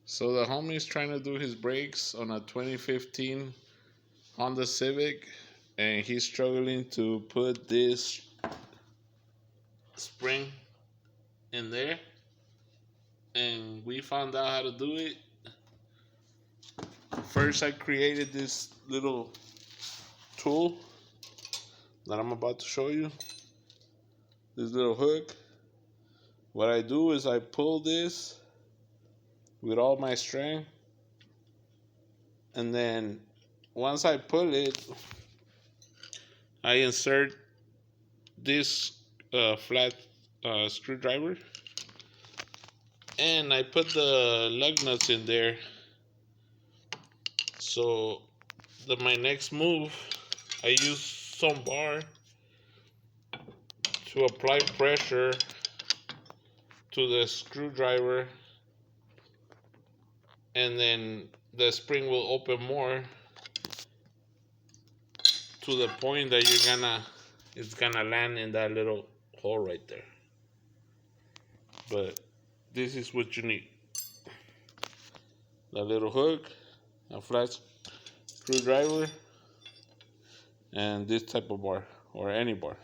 So the homie's trying to do his brakes on a 2015 Honda Civic, and he's struggling to put this spring in there. And we found out how to do it. First, I created this little tool that I'm about to show you. This little hook. What I do is I pull this with all my strength, and then once I pull it, I insert this flat screwdriver, and I put the lug nuts in there. So my next move, I use some bar to apply pressure to the screwdriver, and then the spring will open more to the point that it's gonna land in that little hole right there. But this is what you need: that little hook, a flat screwdriver, and this type of bar, or any bar.